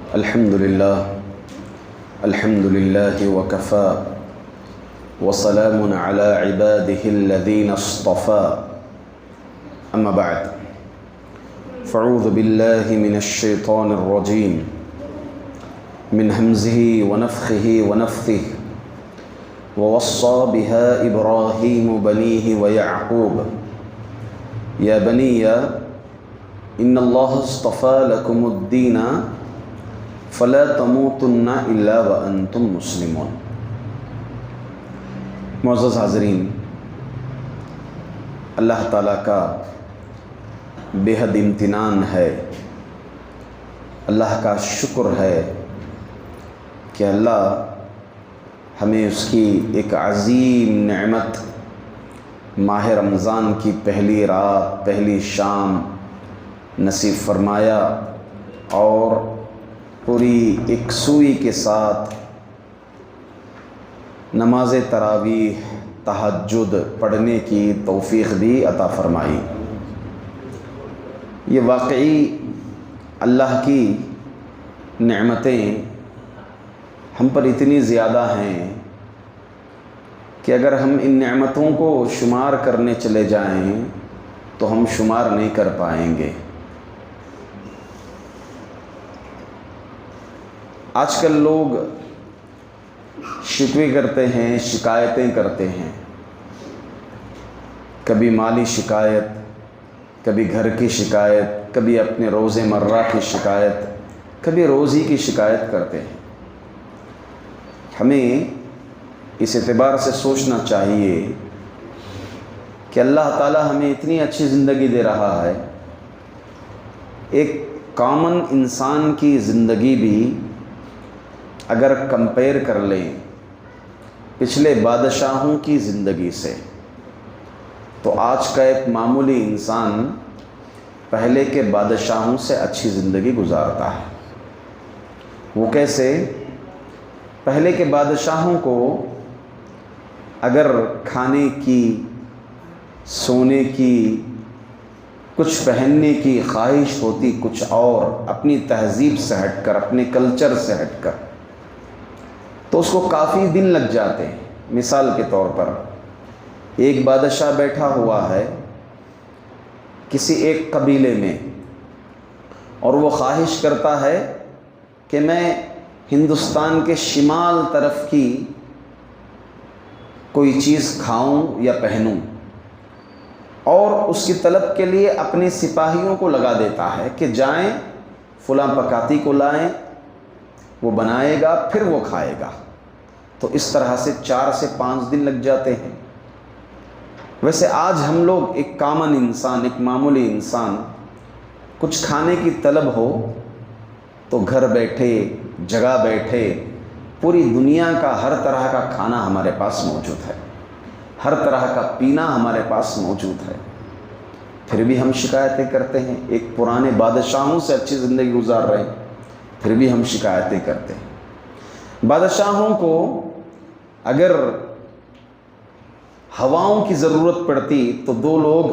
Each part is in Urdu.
الحمد لله وكفى وسلام على عباده الذين اصطفى أما بعد فأعوذ بالله من الشيطان الرجيم من همزه ونفخه ونفثه ووصى بها إبراهيم بنيه ويعقوب يا بني إن الله اصطفى لكم الدين فلا تموتن الا وانتم مسلمون۔ معزز حاضرین، اللہ تعالیٰ کا بے حد امتنان ہے، اللہ کا شکر ہے کہ اللہ ہمیں اس کی ایک عظیم نعمت ماہ رمضان کی پہلی رات پہلی شام نصیب فرمایا اور پوری یکسوئی کے ساتھ نماز تراویح تہجد پڑھنے کی توفیق بھی عطا فرمائی۔ یہ واقعی اللہ کی نعمتیں ہم پر اتنی زیادہ ہیں کہ اگر ہم ان نعمتوں کو شمار کرنے چلے جائیں تو ہم شمار نہیں کر پائیں گے۔ آج کل لوگ شکوے کرتے ہیں، شکایتیں کرتے ہیں، کبھی مالی شکایت، کبھی گھر کی شکایت، کبھی اپنے روز مرہ کی شکایت، کبھی روزی کی شکایت کرتے ہیں۔ ہمیں اس اعتبار سے سوچنا چاہیے کہ اللہ تعالیٰ ہمیں اتنی اچھی زندگی دے رہا ہے، ایک کامن انسان کی زندگی بھی اگر کمپیئر کر لیں پچھلے بادشاہوں کی زندگی سے تو آج کا ایک معمولی انسان پہلے کے بادشاہوں سے اچھی زندگی گزارتا ہے۔ وہ کیسے؟ پہلے کے بادشاہوں کو اگر کھانے کی، سونے کی، کچھ پہننے کی خواہش ہوتی کچھ اور، اپنی تہذیب سے ہٹ کر، اپنے کلچر سے ہٹ کر، تو اس کو کافی دن لگ جاتے ہیں۔ مثال کے طور پر ایک بادشاہ بیٹھا ہوا ہے کسی ایک قبیلے میں اور وہ خواہش کرتا ہے کہ میں ہندوستان کے شمال طرف کی کوئی چیز کھاؤں یا پہنوں، اور اس کی طلب کے لیے اپنے سپاہیوں کو لگا دیتا ہے کہ جائیں فلاں پکاتی کو لائیں، وہ بنائے گا پھر وہ کھائے گا۔ تو اس طرح سے 4 سے 5 دن لگ جاتے ہیں۔ ویسے آج ہم لوگ ایک کامن انسان، ایک معمولی انسان، کچھ کھانے کی طلب ہو تو گھر بیٹھے، جگہ بیٹھے، پوری دنیا کا ہر طرح کا کھانا ہمارے پاس موجود ہے، ہر طرح کا پینا ہمارے پاس موجود ہے، پھر بھی ہم شکایتیں کرتے ہیں۔ ایک پرانے بادشاہوں سے اچھی زندگی گزار رہے ہیں، پھر بھی ہم شکایتیں کرتے ہیں۔ بادشاہوں کو اگر ہواؤں کی ضرورت پڑتی تو 2 لوگ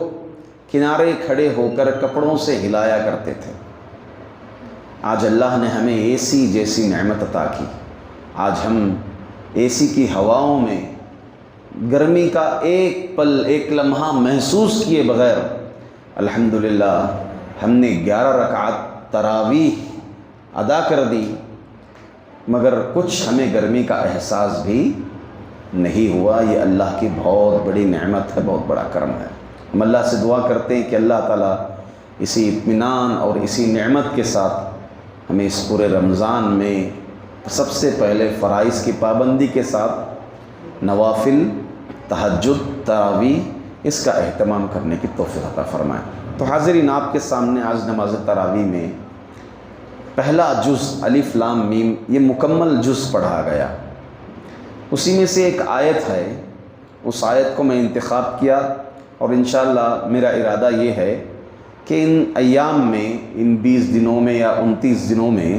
کنارے کھڑے ہو کر کپڑوں سے ہلایا کرتے تھے۔ آج اللہ نے ہمیں اے سی جیسی نعمت عطا کی، آج ہم اے سی کی ہواؤں میں گرمی کا ایک پل، ایک لمحہ محسوس کیے بغیر الحمدللہ ہم نے 11 رکعت تراویح ادا کر دی، مگر کچھ ہمیں گرمی کا احساس بھی نہیں ہوا۔ یہ اللہ کی بہت بڑی نعمت ہے، بہت بڑا کرم ہے۔ ہم اللہ سے دعا کرتے ہیں کہ اللہ تعالیٰ اسی اطمینان اور اسی نعمت کے ساتھ ہمیں اس پورے رمضان میں سب سے پہلے فرائض کی پابندی کے ساتھ نوافل، تہجد، تراویح اس کا اہتمام کرنے کی توفیق عطا فرمائے۔ تو حاضرین، آپ کے سامنے آج نماز تراویح میں پہلا جز الف لام میم، یہ مکمل جز پڑھا گیا۔ اسی میں سے ایک آیت ہے، اس آیت کو میں انتخاب کیا اور انشاءاللہ میرا ارادہ یہ ہے کہ ان ایام میں، ان 20 دنوں میں یا 29 دنوں میں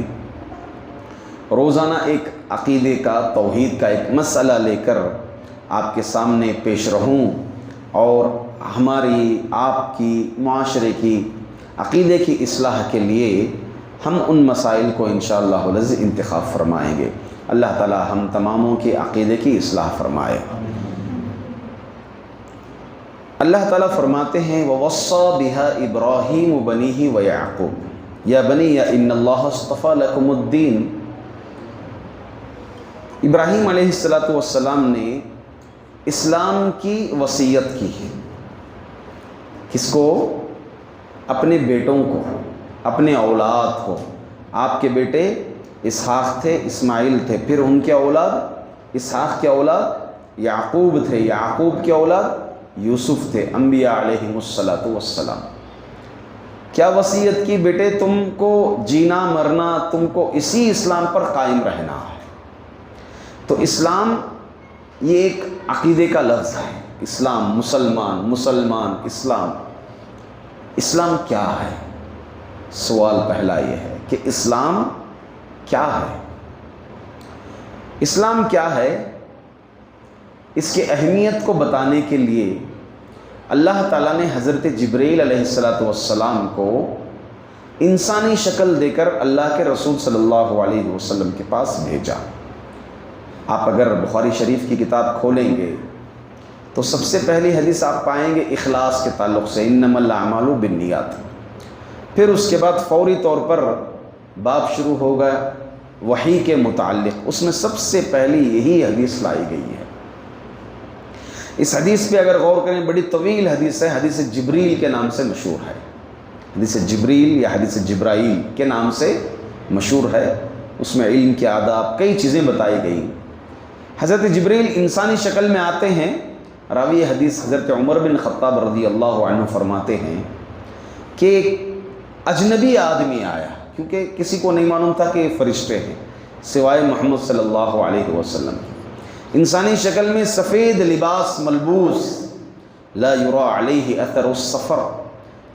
روزانہ ایک عقیدے کا، توحید کا ایک مسئلہ لے کر آپ کے سامنے پیش رہوں اور ہماری، آپ کی، معاشرے کی عقیدے کی اصلاح کے لیے ہم ان مسائل کو انشاءاللہ العزیز انتخاب فرمائیں گے۔ اللہ تعالی ہم تماموں کے عقیدے کی اصلاح فرمائے۔ اللہ تعالیٰ فرماتے ہیں وَوَصَّى بِهَا إِبْرَاهِيمُ بَنِيهِ وَيَعْقُوبُ يَا بَنِيَّ إِنَّ اللَّهَ اصْطَفَى لَكُمُ الدِّينَ۔ ابراہیم علیہ السلام نے اسلام کی وصیت کی ہے۔ کس کو؟ اپنے بیٹوں کو، اپنے اولاد کو۔ آپ کے بیٹے اسحاق تھے، اسماعیل تھے، پھر ان کے اولاد اسحاق کے اولاد یعقوب تھے، یعقوب کے اولاد یوسف تھے، انبیاء علیہم السلام۔ کیا وصیت کی؟ بیٹے تم کو جینا مرنا، تم کو اسی اسلام پر قائم رہنا ہے۔ تو اسلام یہ ایک عقیدے کا لفظ ہے۔ اسلام، مسلمان، اسلام۔ اسلام کیا ہے؟ سوال پہلا یہ ہے کہ اسلام کیا ہے؟ اسلام کیا ہے؟ اس کی اہمیت کو بتانے کے لیے اللہ تعالیٰ نے حضرت جبرائیل علیہ السلام کو انسانی شکل دے کر اللہ کے رسول صلی اللہ علیہ وسلم کے پاس بھیجا۔ آپ اگر بخاری شریف کی کتاب کھولیں گے تو سب سے پہلی حدیث آپ پائیں گے اخلاص کے تعلق سے، انما الاعمال بالنیات۔ پھر اس کے بعد فوری طور پر باب شروع ہوگا وحی کے متعلق، اس میں سب سے پہلی یہی حدیث لائی گئی ہے۔ اس حدیث پہ اگر غور کریں، بڑی طویل حدیث ہے، حدیث جبریل کے نام سے مشہور ہے، حدیث جبریل یا حدیث جبرائیل کے نام سے مشہور ہے۔ اس میں علم کے آداب، کئی چیزیں بتائی گئی۔ حضرت جبریل انسانی شکل میں آتے ہیں۔ راوی حدیث حضرت عمر بن خطاب رضی اللہ عنہ فرماتے ہیں کہ ایک اجنبی آدمی آیا، کیونکہ کسی کو نہیں معلوم تھا کہ یہ فرشتے ہیں سوائے محمد صلی اللہ علیہ وسلم۔ انسانی شکل میں سفید لباس ملبوس، لا یرا علیہ اثر السفر،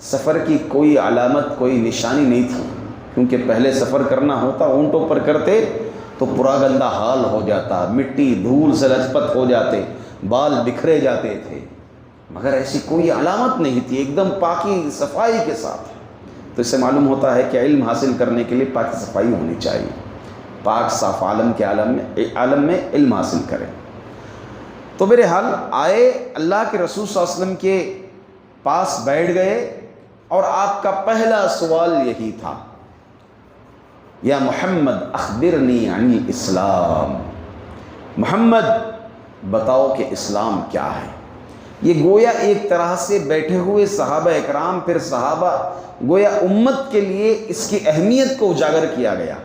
سفر کی کوئی علامت، کوئی نشانی نہیں تھی، کیونکہ پہلے سفر کرنا ہوتا اونٹوں پر کرتے تو پورا گندہ حال ہو جاتا، مٹی دھول سے لجپت ہو جاتے، بال بکھرے جاتے تھے، مگر ایسی کوئی علامت نہیں تھی، ایک دم پاکی صفائی کے ساتھ۔ تو اس سے معلوم ہوتا ہے کہ علم حاصل کرنے کے لیے پاکی صفائی ہونی چاہیے، پاک صاف عالم کے عالم میں علم حاصل کریں۔ تو بہرحال آئے، اللہ کے رسول صلی اللہ علیہ وسلم کے پاس بیٹھ گئے، اور آپ کا پہلا سوال یہی تھا، یا محمد اخبرنی عن الاسلام، محمد بتاؤ کہ اسلام کیا ہے۔ یہ گویا ایک طرح سے بیٹھے ہوئے صحابہ اکرام، پھر صحابہ، گویا امت کے لیے اس کی اہمیت کو اجاگر کیا گیا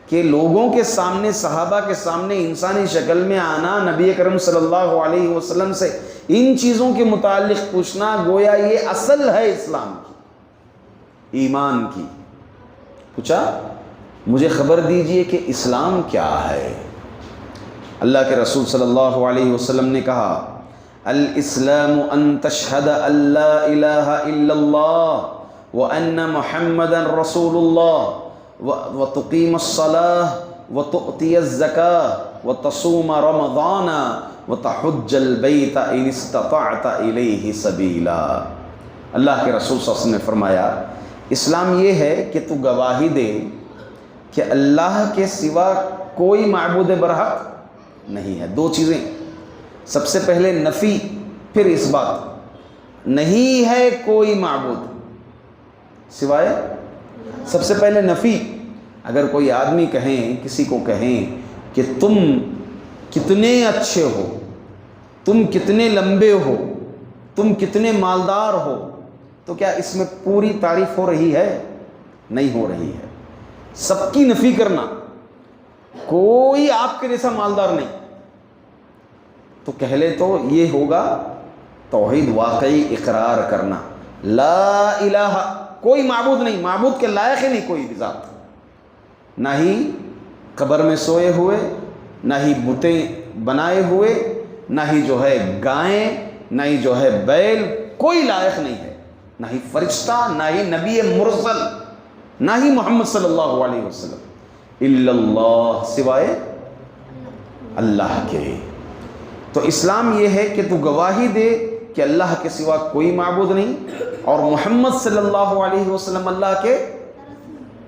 کہ لوگوں کے سامنے، صحابہ کے سامنے انسانی شکل میں آنا، نبی کرم صلی اللہ علیہ وسلم سے ان چیزوں کے متعلق پوچھنا، گویا یہ اصل ہے اسلام کی، ایمان کی۔ پوچھا مجھے خبر دیجئے کہ اسلام کیا ہے۔ اللہ کے رسول صلی اللہ علیہ وسلم نے کہا الاسلام ان تشہد ان لا الہ الا اللہ وان محمدا رسول اللہ وتقیم الصلاة وتؤتی الزکاة وتصوم رمضان وتحج البیت ان استطعت الیہ سبیلا۔ اللہ کے رسول صلی اللہ علیہ وسلم نے فرمایا اسلام یہ ہے کہ تو گواہی دے کہ اللہ کے سوا کوئی معبود برحق نہیں ہے۔ دو چیزیں، سب سے پہلے نفی، پھر اس بات، نہیں ہے کوئی معبود سوائے، سب سے پہلے نفی۔ اگر کوئی آدمی کہیں، کسی کو کہیں کہ تم کتنے اچھے ہو، تم کتنے لمبے ہو، تم کتنے مالدار ہو، تو کیا اس میں پوری تعریف ہو رہی ہے؟ نہیں ہو رہی ہے۔ سب کی نفی کرنا، کوئی آپ کے جیسا مالدار نہیں، تو کہہ لے تو یہ ہوگا توحید واقعی اقرار کرنا، لا الہ، کوئی معبود نہیں، معبود کے لائق ہی نہیں کوئی بھی ذات، نہ ہی قبر میں سوئے ہوئے، نہ ہی بتیں بنائے ہوئے، نہ ہی جو ہے گائیں، نہ ہی جو ہے بیل، کوئی لائق نہیں ہے، نہ ہی فرشتہ، نہ ہی نبی مرسل، نہ ہی محمد صلی اللہ علیہ وسلم، الا اللہ، سوائے اللہ کے۔ تو اسلام یہ ہے کہ تو گواہی دے کہ اللہ کے سوا کوئی معبود نہیں، اور محمد صلی اللہ علیہ وسلم اللہ کے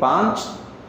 5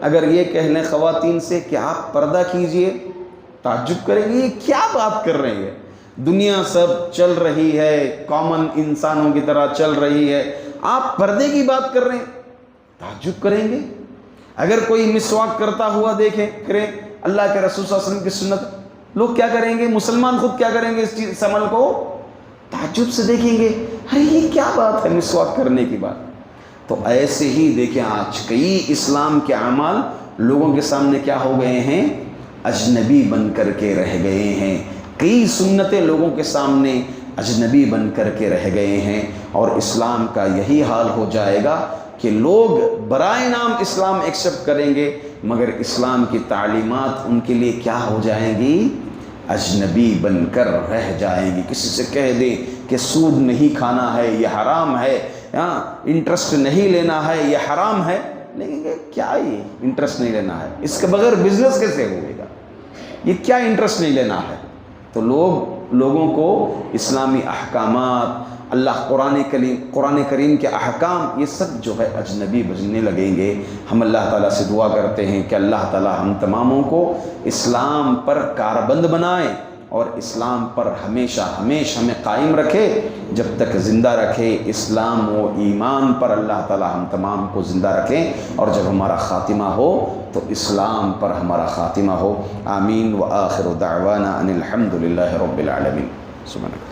اگر یہ کہہ لیں خواتین سے کہ آپ پردہ کیجئے، تعجب کریں گے یہ کیا بات کر رہے ہیں، دنیا سب چل رہی ہے، کامن انسانوں کی طرح چل رہی ہے، آپ پردے کی بات کر رہے ہیں، تعجب کریں گے۔ اگر کوئی مسواک کرتا ہوا دیکھیں کریں اللہ کے رسول صلی اللہ علیہ وسلم کی سنت، لوگ کیا کریں گے، مسلمان خود کیا کریں گے، اس عمل کو تعجب سے دیکھیں گے، ارے یہ کیا بات ہے مسواک کرنے کی بات۔ تو ایسے ہی دیکھیں آج کئی اسلام کے اعمال لوگوں کے سامنے کیا ہو گئے ہیں، اجنبی بن کر کے رہ گئے ہیں، کئی سنتیں لوگوں کے سامنے اجنبی بن کر کے رہ گئے ہیں، اور اسلام کا یہی حال ہو جائے گا کہ لوگ برائے نام اسلام ایکسیپٹ کریں گے، مگر اسلام کی تعلیمات ان کے لیے کیا ہو جائیں گی، اجنبی بن کر رہ جائیں گی۔ کسی سے کہہ دیں کہ سود نہیں کھانا ہے یہ حرام ہے، انٹرسٹ نہیں لینا ہے یہ حرام ہے، لیکن کیا یہ انٹرسٹ نہیں لینا ہے، اس کے بغیر بزنس کیسے ہوئے گا، یہ کیا انٹرسٹ نہیں لینا ہے۔ تو لوگوں کو اسلامی احکامات، اللہ قرآن کریم کے احکام، یہ سب جو ہے اجنبی بجنے لگیں گے۔ ہم اللہ تعالیٰ سے دعا کرتے ہیں کہ اللہ تعالیٰ ہم تماموں کو اسلام پر کاربند بنائے اور اسلام پر ہمیشہ ہمیں قائم رکھے، جب تک زندہ رکھے اسلام و ایمان پر اللہ تعالیٰ ہم تمام کو زندہ رکھیں، اور جب ہمارا خاتمہ ہو تو اسلام پر ہمارا خاتمہ ہو۔ آمین۔ وآخر دعوانا ان الحمد للہ رب العالمین۔ سبحانک۔